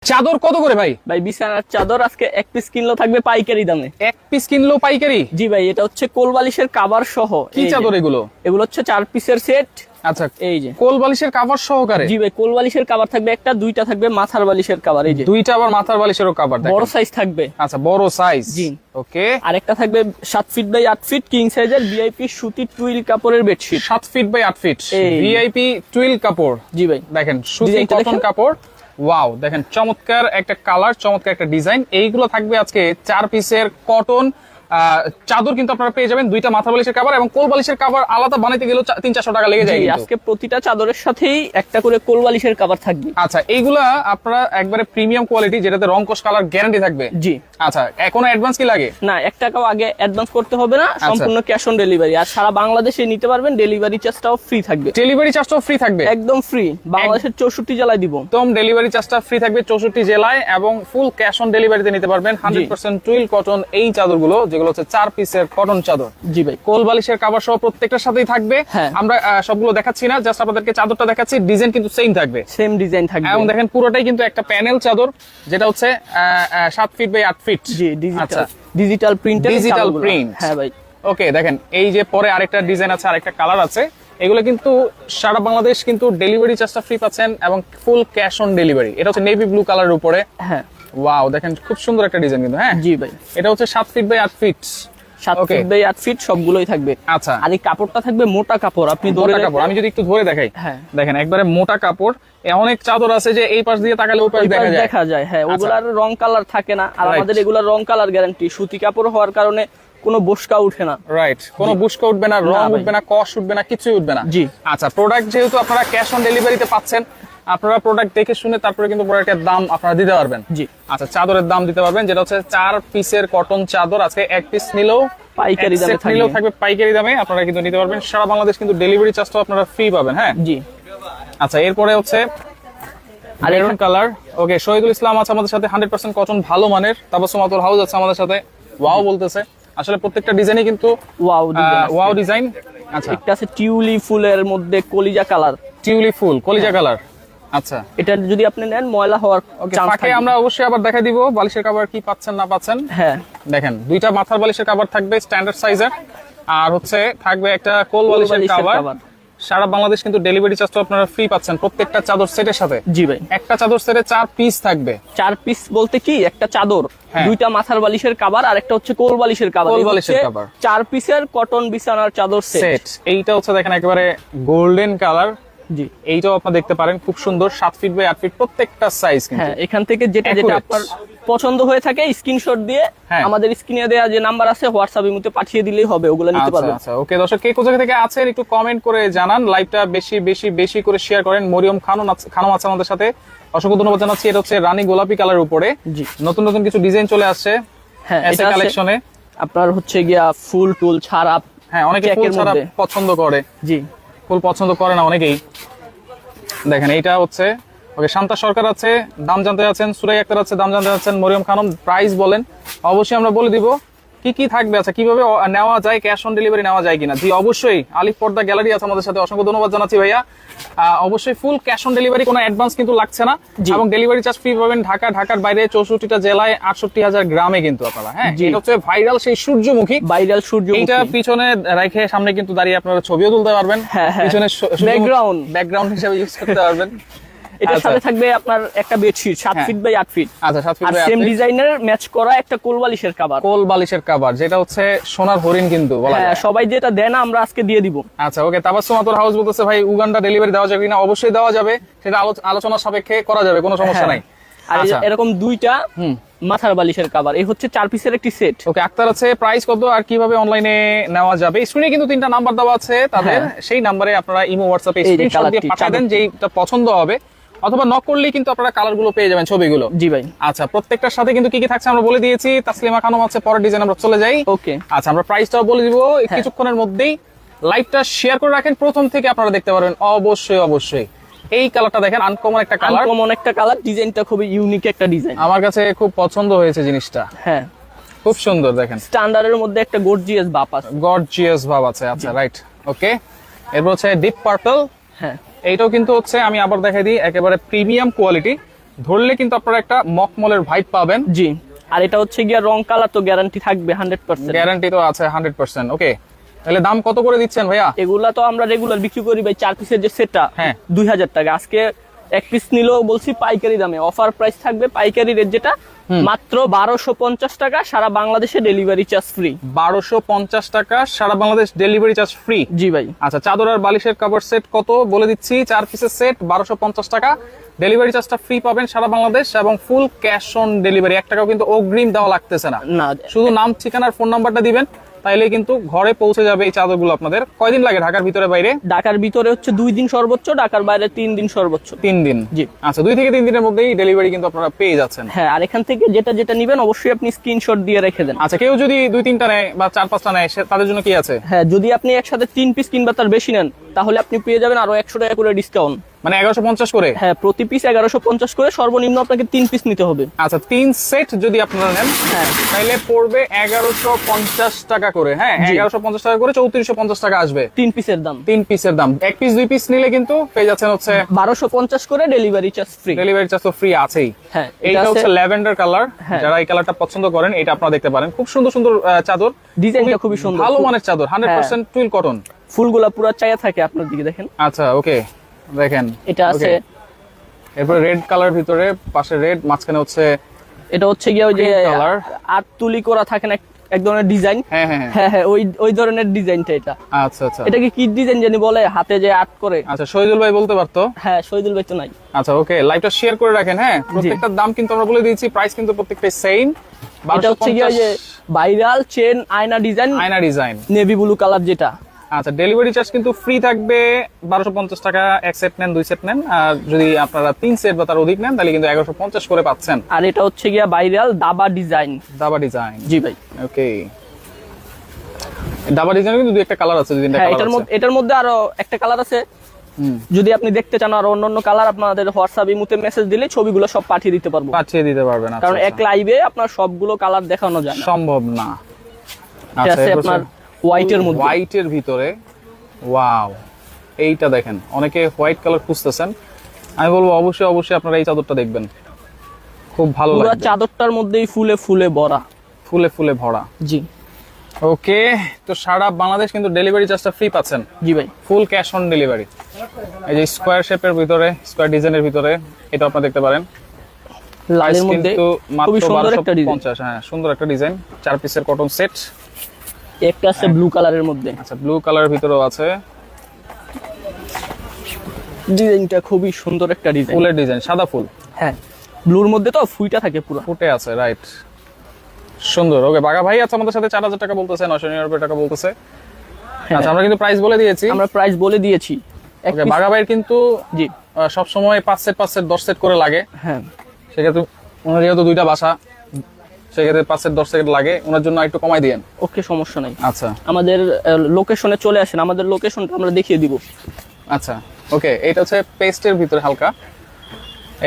চাদর কত করে ভাই? ভাই বিছানার চাদর আজকে এক পিস কিনলেও থাকবে পাইকারি দামে। এক পিস কিনলেও পাইকারি? জি ভাই, এটা হচ্ছে কোল বালিশের কভার সহ। কি চাদর এগুলো? এগুলো হচ্ছে 4 পিসের সেট। আচ্ছা, এই যে কোল বালিশের কভার সহকারে? জি ভাই, কোল বালিশের কভার থাকবে একটা, দুইটা থাকবে মাথার বালিশের কভার। এই যে দুইটা আবার মাথার বালিশেরও কভার, বড় সাইজ থাকবে। আচ্ছা, বড় সাইজ। জি। ওকে। আরেকটা থাকবে 7 ফিট বাই 8 ফিট কিং সাইজের ভিআইপি সুতি টুইল কাপড়ের bedsheet. 7 feet by 8 feet VIP twill কাপড়। জি ভাই, দেখেন সুতি কটন কাপড়। ওয়াও, দেখেন চমৎকার একটা কালার, চমৎকার একটা ডিজাইন। এইগুলো থাকবে আজকে 4 পিসের কটন চাদর কিন্তু আপনারা পেয়ে যাবেন। দুইটা মাথা বালিশের কভার এবং কোল বালিশের কভার আলাদা বানাইতে গেলেও 300-400 টাকা লেগে যায়। আজকে প্রতিটা চাদরের সাথেই একটা করে কোল বালিশের কভার থাকবে। আচ্ছা, এইগুলা আপনারা একবারে প্রিমিয়াম কোয়ালিটি, যেটাতে রং কোশ কালার গ্যারান্টি থাকবে। জি। আচ্ছা, এখন অ্যাডভান্স কি লাগে? না, 1 টাকাও আগে অ্যাডভান্স করতে হবে না, সম্পূর্ণ ক্যাশ অন ডেলিভারি। আর সারা বাংলাদেশে নিতে পারবেন, ডেলিভারি চার্জটাও ফ্রি থাকবে। ডেলিভারি চার্জটাও ফ্রি থাকবে? একদম ফ্রি, বাংলাদেশের 64 জেলায় দিব। একদম ডেলিভারি চার্জটা ফ্রি থাকবে 64 জেলায় এবং ফুল ক্যাশ অন ডেলিভারিতে নিতে পারবেন। 100% টুইল কটন এই চাদরগুলো, যেগুলো হচ্ছে 4 পিসের কটন চাদর। জি ভাই, কোল বালিশের কভার সহ প্রত্যেকটার সাথেই থাকবে। আমরা সবগুলো দেখাচ্ছি না, জাস্ট আপনাদেরকে চাদরটা দেখাচ্ছি। ডিজাইন কিন্তু সেম থাকবে, সেম ডিজাইন থাকবে। এবং দেখেন পুরোটাই কিন্তু একটা প্যানেল চাদর, যেটা হচ্ছে 7 ফিট বাই 8 ফিট। জি, ডিজিটাল প্রিন্টের ডিজিটাল প্রিন্ট। হ্যাঁ ভাই। ওকে, দেখেন এই যে পরে আরেকটা ডিজাইন আছে, আরেকটা কালার আছে। এগুলো কিন্তু সারা বাংলাদেশ কিন্তু ডেলিভারি চার্জটা ফ্রি পাচ্ছেন এবং ফুল ক্যাশ অন ডেলিভারি। এটা হচ্ছে নেভি ব্লু কালারের উপরে। হ্যাঁ, ওয়াও, দেখেন খুব সুন্দর একটা ডিজাইন কিন্তু। হ্যাঁ জি ভাই, এটা হচ্ছে 7 feet by 8 feet. 7 feet by 8 feet সবগুলোই থাকবে। আচ্ছা, আর এই কাপড়টা থাকবে মোটা কাপড়। আপনি ধরে কাপড়, আমি যদি একটু ধরে দেখাই, হ্যাঁ দেখেন একবারে মোটা কাপড়। অনেক চাদর আছে যে এই পাশ দিয়ে তাকালে ওই পাশ দেখা যায়। হ্যাঁ, ওগুলার রং কালার থাকে না, আর আমাদের এগুলার রং কালার গ্যারান্টি। সুতি কাপড় হওয়ার কারণে কোনো বসকা উঠে না। রাইট, কোনো বসকা উঠবে না, রং উঠবে না, কষ উঠবে না, কিছুই উঠবে না। জি। আচ্ছা, প্রোডাক্ট যেহেতু আপনারা ক্যাশ অন ডেলিভারিতে পাচ্ছেন, আপনারা প্রোডাক্ট দেখে শুনে তারপরে কিন্তু প্রোডাক্টের দাম আপনারা দিতে পারবেন। জি। আচ্ছা, চাদরের দাম দিতে পারবেন, যেটা হচ্ছে 4 পিসের কটন চাদর। আজকে 1 পিস নিলেও পাইকারি দামে থাকবে পাইকারি দামে। আপনারা কিন্তু নিতে পারবেন। সারা বাংলাদেশ কিন্তু ডেলিভারি চার্জটাও আপনারা ফ্রি পাবেন। হ্যাঁ জি। আচ্ছা, এরপরে হচ্ছে মেরুন কালার। ওকে, শহীদুল ইসলাম আছে আমাদের সাথে, 100% কটন ভালো মানের। তাবাসসুম আতর হাউস আছে আমাদের সাথে। ওয়াও বলতেছে, আসলে প্রত্যেকটা ডিজাইনই কিন্তু ওয়াও ডিজাইন। আচ্ছা, একটা আছে টিউলি ফুলের মধ্যে কলিজা কালার। টিউলি ফুল কলিজা কালার। আচ্ছা, এটা যদি আপনি নেন ময়লা হওয়ার চান্স থাকে। আমরা অবশ্যই আবার দেখা দিব বালিশের কভার কি পাচ্ছেন না পাচ্ছেন। হ্যাঁ, দেখেন দুইটা মাথার বালিশের কভার থাকবে স্ট্যান্ডার্ড সাইজের, আর হচ্ছে থাকবে একটা কোল বালিশের কভার। সারা বাংলাদেশ কিন্তু ডেলিভারি চার্জটা আপনারা ফ্রি পাচ্ছেন প্রত্যেকটা চাদর সেটের সাথে। জি ভাই, একটা চাদর সেটে 4 পিস থাকবে। 4 পিস বলতে কি, একটা চাদর, দুইটা মাথার বালিশের কভার আর একটা হচ্ছে কোল বালিশের কভার। 4 পিসের কটন বিছানার চাদর সেট। এইটা হচ্ছে দেখেন একেবারে গোল্ডেন কালার। জি, এইটাও আপনারা দেখতে পারেন, খুব সুন্দর। 7 ফিট বাই 8 ফিট প্রত্যেকটা সাইজ কিন্তু। হ্যাঁ, এখান থেকে যেটা আপনার পছন্দ হয়ে থাকে স্ক্রিনশট দিয়ে আমাদের স্ক্রিনে দেয়া যে নাম্বার আছে হোয়াটসঅ্যাপ ইমোতে পাঠিয়ে দিলেই হবে, ওগুলো নিতে পারবেন। আচ্ছা, ওকে দর্শক, কে কোথা থেকে আছেন একটু কমেন্ট করে জানান। লাইভটা বেশি বেশি বেশি করে শেয়ার করেন। মরিয়ম খানম আছে আমাদের সাথে, অসংখ্য ধন্যবাদ জানাচ্ছি। এটা হচ্ছে রানী গোলাপি কালারের উপরে। জি, নতুন নতুন কিছু ডিজাইন চলে আসছে। হ্যাঁ, এসএ কালেকশনে আপনার হচ্ছে গিয়া ফুল টুল ছাড়া। হ্যাঁ, অনেকে ফুল ছাড়া পছন্দ করে। জি, ফুল পছন্দ করে না অনেকেই। দেখেন এইটা হচ্ছে ওকে, শান্তা সরকার আছে, দাম জানতে যাচ্ছেন। সুরাই আক্তার আছে, দাম জানতে যাচ্ছেন। মরিয়ম খানম, প্রাইস বলেন। অবশ্যই আমরা বলে দিব কি কি থাকবে। আচ্ছা, কিভাবে নেওয়া যায়, ক্যাশ অন ডেলিভারি নেওয়া যায় কিনা। জি অবশ্যই, আলিফ পর্দা গ্যালারি আছে আমাদের সাথে, অসংখ্য ধন্যবাদ জানাচ্ছি ভাইয়া। অবশ্যই ফুল ক্যাশ অন ডেলিভারি, কোনো অ্যাডভান্স কিন্তু লাগছে না এবং ডেলিভারি চার্জ ফ্রি পাবেন। ঢাকার বাইরে 64টা জেলায় 68,000 গ্রামে কিন্তু আপনারা। হ্যাঁ, এটা হচ্ছে ভাইরাল সেই সূর্যমুখী। এটা পিছনে রেখে সামনে কিন্তু দাঁড়িয়ে আপনারা ছবিও তুলতে পারবেন। পিছনে ব্যাকগ্রাউন্ড হিসেবে ইউজ করতে পারবেন। এটার সাথে থাকবে আপনার একটা বেডশিট 7 ফিট বাই 8 ফিট। আচ্ছা, 7 ফিট বাই 8 ফিট, সেম ডিজাইনের ম্যাচ করা একটা কোল বালিশের কভার, যেটা হচ্ছে সোনার হরিণ কিন্তু বলা যায়। হ্যাঁ, সবাই যেটা দেন আমরা আজকে দিয়ে দিব। আচ্ছা, ওকে। তাবাসসুম আতর হাউস বলতেছে, ভাই উগান্ডা ডেলিভারি দেওয়া যাবে কিনা। অবশ্যই দেওয়া যাবে, সেটা আলোচনা সাপেক্ষে করা যাবে, কোনো সমস্যা নাই। আর এরকম দুইটা মাথার বালিশের কভার, এই হচ্ছে 4 পিসের একটি সেট। ওকে, আক্তার আছে, প্রাইস কত আর কিভাবে অনলাইনে নেওয়া যাবে। স্ক্রিনে কিন্তু 3টা নাম্বার দেওয়া আছে তাদের, সেই নাম্বারে আপনারা ইমো হোয়াটসঅ্যাপে স্ক্রিনশট দিয়ে পাঠিয়ে দেন যেটা পছন্দ হবে, অথবা নক করলেই কিন্তু আপনারা কালার গুলো পেয়ে যাবেন, ছবিগুলো। জি ভাই। আচ্ছা, প্রত্যেকটার সাথে কিন্তু কি কি থাকছে আমরা বলে দিয়েছি। তাসলিমা খানম আছে, পরের ডিজাইন আমরা চলে যাই। ওকে, আচ্ছা, আমরা প্রাইসটাও বলে দিব কিছুক্ষণের মধ্যেই। লাইভটা শেয়ার করে রাখেন, প্রথম থেকে আপনারা দেখতে পারবেন। অবশ্যই এই কালারটা দেখেন, আনকমন একটা কালার, ডিজাইনটা খুবই ইউনিক একটা ডিজাইন। আমার কাছে খুব পছন্দ হয়েছে জিনিসটা। হ্যাঁ, খুব সুন্দর। দেখেন স্ট্যান্ডার্ডের মধ্যে একটা গর্জিয়াস ভাব আছে। আচ্ছা, রাইট, ওকে। এরপর হচ্ছে ডিপ পার্পল। হ্যাঁ, এইটাও কিন্তু হচ্ছে, আমি আবার দেখাই দিই, একেবারে প্রিমিয়াম কোয়ালিটি। ধরলে কিন্তু আপনারা একটা মকমলের ভাইব পাবেন। জি, আর এটা হচ্ছে গিয়া রং কালার তো গ্যারান্টি থাকবে 100%। গ্যারান্টি তো আছে 100%। ওকে, তাহলে দাম কত করে দিচ্ছেন ভাইয়া? এগুলা তো আমরা রেগুলার বিক্রি করি ভাই 4 পিসের যে সেটটা, হ্যাঁ, 2000 টাকা। আজকে এক পিস নিলেও বলছি পাইকারি দামে, অফার প্রাইস থাকবে পাইকারি রেট যেটা মাত্র 1250 টাকা, সারা বাংলাদেশে ডেলিভারি চার্জ ফ্রি। 1250 টাকা সারা বাংলাদেশ ডেলিভারি চার্জ ফ্রি। জি ভাই। আচ্ছা, চাদর আর বালিশের কভার সেট কত বলে দিচ্ছি, 4 পিসের সেট 1250 টাকা, ডেলিভারি চার্জটা ফ্রি পাবেন সারা বাংলাদেশ এবং ফুল ক্যাশ অন ডেলিভারি। 1 টাকাও কিন্তু অগ্রিম দেওয়া লাগতেছে না, শুধু নাম, ঠিকানা আর ফোন নাম্বারটা দিবেন, তাইলে কিন্তু ঘরে পৌঁছে যাবে এই চাদরগুলো। আপনাদের কয়দিন লাগে ঢাকার ভিতরে বাইরে? ঢাকার ভিতরে হচ্ছে 2 দিন সর্বোচ্চ, ঢাকার বাইরে 3 দিন সর্বোচ্চ। 3 দিন। জি। আচ্ছা, 2 থেকে 3 দিনের মধ্যেই ডেলিভারি কিন্তু আপনারা পেয়ে যাচ্ছেন। হ্যাঁ, আর এখান থেকে যেটা যেটা নিবেন অবশ্যই আপনি স্ক্রিনশট দিয়ে রেখে দেন। আচ্ছা, কেউ যদি 2-3টা নেয় বা 4-5টা নেয় তাদের জন্য কি আছে? হ্যাঁ, যদি আপনি একসাথে 3 পিস কিংবা তার বেশি নেন তাহলে আপনি পেয়ে যাবেন আরো 100 টাকা করে ডিসকাউন্ট। মানে 1150 করে? হ্যাঁ, প্রতি পিস 1150 করে, সর্বনিম্ন আপনাকে 3 পিস নিতে হবে। আচ্ছা, 3 সেট যদি আপনারা নেন হ্যাঁ, তাহলে পড়বে 1150 টাকা করে। হ্যাঁ, 1150 টাকা করে 3450 টাকা আসবে 3 পিসের দাম। 3 পিসের দাম। 1 পিস 2 পিস নিলে কিন্তু পেয়ে যাচ্ছেন হচ্ছে 1250 করে, delivery charge free. Delivery charge তো ফ্রি আছেই। হ্যাঁ, এইটা হচ্ছে ল্যাভেন্ডার কালার। হ্যাঁ। যারা এই কালারটা পছন্দ করেন এটা আপনারা দেখতে পারেন। খুব সুন্দর সুন্দর চাদর, ডিজাইনটা খুবই সুন্দর, ভালো মানের চাদর, 100% টুইল কটন। ফুলগুলা পুরো চায়া থাকে আপনার দিকে দেখেন। আচ্ছা, ওকে, দেখেন এটা আছে। এরপর রেড কালার ভিতরে, পাশে রেড, মাঝখানে হচ্ছে এটা হচ্ছে গিয়ে ওই যে কালার আট তুলি করা থাকে না এক ধরনের ডিজাইন। হ্যাঁ হ্যাঁ হ্যাঁ হ্যাঁ, ওই ধরনের ডিজাইনটা এটা। আচ্ছা আচ্ছা, এটাকে কি ডিজাইন জানি বলে, হাতে যে আর্ট করে। আচ্ছা, শহীদুল ভাই বলতে পারতো। হ্যাঁ, শহীদুল ভাই তো নাই। আচ্ছা, ওকে, লাইভটা শেয়ার করে রাখেন। হ্যাঁ, প্রত্যেকটার দাম কিন্তু আমরা বলে দিয়েছি, প্রাইস কিন্তু প্রত্যেকটাই সেম। এটা হচ্ছে গিয়ে যে ভাইরাল চেন আয়না ডিজাইন, আয়না ডিজাইন, নেভি ব্লু কালার যেটা। আচ্ছা, ডেলিভারি চার্জ কিন্তু ফ্রি থাকবে 1250 টাকা। 1 সেট নেন, 2 সেট নেন, আর যদি আপনারা 3 সেট বা তার অধিক নেন তাহলে কিন্তু 1150 করে পাচ্ছেন। আর এটা হচ্ছে গিয়া ভাইরাল দাবা ডিজাইন। দাবা ডিজাইন। জি ভাই। ওকে, দাবা ডিজাইনে কিন্তু 2-1টা কালার আছে, 2-3টা হ্যাঁ, কালার আছে। এটার মধ্যে আরো একটা কালার আছে। যদি আপনি দেখতে চান আর অন্যান্য কালার, আপনাদের হোয়াটসঅ্যাপ ইমুতে মেসেজ দিলে ছবিগুলো সব পাঠিয়ে দিতে পারবো। পাঠিয়ে দিতে পারবেন। কারণ এক লাইভে আপনার সবগুলো কালার দেখানো যায় না, সম্ভব না। আচ্ছা, আছে আপনার হোয়াইটের মধ্যে, হোয়াইটের ভিতরে। ওয়াও, এইটা দেখেন, অনেকে হোয়াইট কালার খুঁজতেছেন, আমি বলবো অবশ্যই অবশ্যই আপনারা এই চাদরটা দেখবেন, খুব ভালো পুরো লাগবে। চাদরটার মধ্যেই ফুলে ফুলে ভরা। ফুলে ফুলে ভরা। জি। ওকে, তো সারা বাংলাদেশ কিন্তু ডেলিভারি চার্জটা ফ্রি পাচ্ছেন। জি ভাই। Full cash on delivery. এই যে স্কোয়ার শেপের ভিতরে, স্কোয়ার ডিজাইনের ভিতরে, এটা আপনারা দেখতে পারেন। লালের মধ্যে খুবই সুন্দর একটা ডিজাইন। 1250। হ্যাঁ, সুন্দর একটা ডিজাইন, 4 পিসের কটন সেট। একটা আছে ব্লু কালারের মধ্যে। আচ্ছা, ব্লু কালারের ভিতরেও আছে। ডিজাইনটা খুবই সুন্দর একটা ডিজাইন, ফুলের ডিজাইন, সাদা ফুল। হ্যাঁ, ব্লুর মধ্যে তো ফুইটা থাকে পুরো, ফুটে আছে, রাইট, সুন্দর। ওকে, বাগা ভাই আছে আমাদের সাথে, 4000 টাকা বলতেছে, 999 টাকা বলতেছে। আচ্ছা, আমরা কিন্তু প্রাইস বলে দিয়েছি। আমরা প্রাইস বলে দিয়েছি। ওকে, বাগা ভাইয়ের কিন্তু জি সব সময় 5 সেট 10 সেট করে লাগে। হ্যাঁ, সেক্ষেত্রে ওনার যেহেতু 2টা বাসা, সেক্ষেত্রে 5 সেট 10 সেট লাগে, ওনার জন্য একটু কমাই দিয়েন। ওকে, সমস্যা নাই। আচ্ছা আমাদের লোকেশনে চলে আসেন, আমাদের লোকেশনটা আমরা দেখিয়ে দিব। আচ্ছা, ওকে, এইটা হচ্ছে পেস্টের ভিতরে হালকা।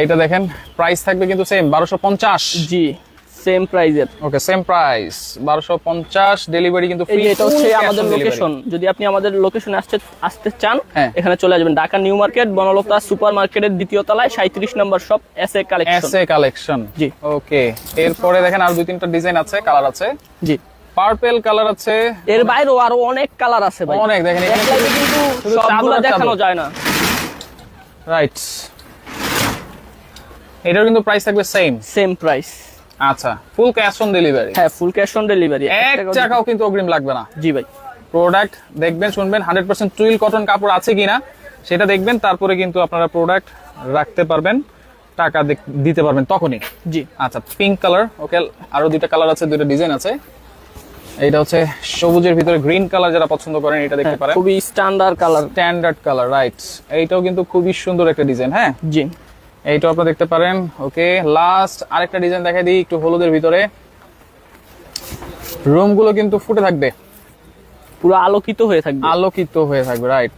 এইটা দেখেন, প্রাইস থাকবে কিন্তু সেম 1250। জি, সেম প্রাইজের। ওকে, সেম প্রাইস 1250, ডেলিভারি কিন্তু ফ্রি। এটা হচ্ছে আমাদের লোকেশন। যদি আপনি আমাদের লোকেশনে আসতে চান, হ্যাঁ, এখানে চলে আসবেন। Dhaka new market, Banalata super মার্কেটের 2য় তলায় 37 নম্বর shop, SA collection. SA collection. জি। ওকে, এরপরে দেখেন আর 2-3টা ডিজাইন আছে, কালার আছে। জি, পার্পল কালার আছে। এর বাইরেও আরো অনেক কালার আছে ভাই, অনেক। দেখেন এক লাইভে কিন্তু সবগুলো দেখানো যায় না। রাইট, এটার কিন্তু প্রাইস থাকবে সেম প্রাইস। আচ্ছা, ফুল ক্যাশ অন ডেলিভারি। হ্যাঁ, ফুল ক্যাশ অন ডেলিভারি, 1 টাকাও কিন্তু অগ্রিম লাগবে না। জি ভাই। প্রোডাক্ট দেখবেন, শুনবেন 100% টুইল কটন কাপড় আছে কিনা সেটা দেখবেন, তারপরে কিন্তু আপনারা প্রোডাক্ট রাখতে পারবেন, টাকা দিতে পারবেন তখনই। জি। আচ্ছা, পিঙ্ক কালার। ওকে, আরো 2টা কালার আছে, 2টা ডিজাইন আছে। এইটা হচ্ছে সবুজের ভিতরে গ্রিন কালার, যারা পছন্দ করেন এটা দেখতে পারেন, খুবই standard colour, standard colour, right. এইটাও কিন্তু খুবই সুন্দর একটা ডিজাইন। হ্যাঁ জি, এইটাও আপনারা দেখতে পারেন। ওকে, লাস্ট আরেকটা ডিজাইন দেখাই দিই, একটু হলুদের ভিতরে। রুম গুলো কিন্তু ফুটে থাকবে, পুরো আলোকিত হয়ে থাকবে, আলোকিত হয়ে থাকবে, রাইট।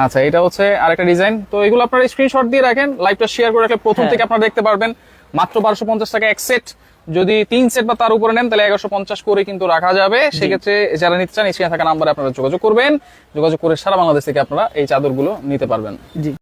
আচ্ছা, এটা হচ্ছে আরেকটা ডিজাইন। তো এগুলো আপনারা স্ক্রিনশট দিয়ে রাখেন, লাইভটা শেয়ার করে রাখলে প্রথম থেকে আপনারা দেখতে পারবেন। মাত্র 1250 টাকা 1 সেট, যদি 3 সেট বা তার উপরে নেন তাহলে 1150 করে কিন্তু রাখা যাবে। সেক্ষেত্রে যারা নিতে চান, স্ক্রিনে থাকা নাম্বারে আপনারা যোগাযোগ করবেন, যোগাযোগ করে সারা বাংলাদেশ থেকে আপনারা এই চাদরগুলো নিতে পারবেন। জি।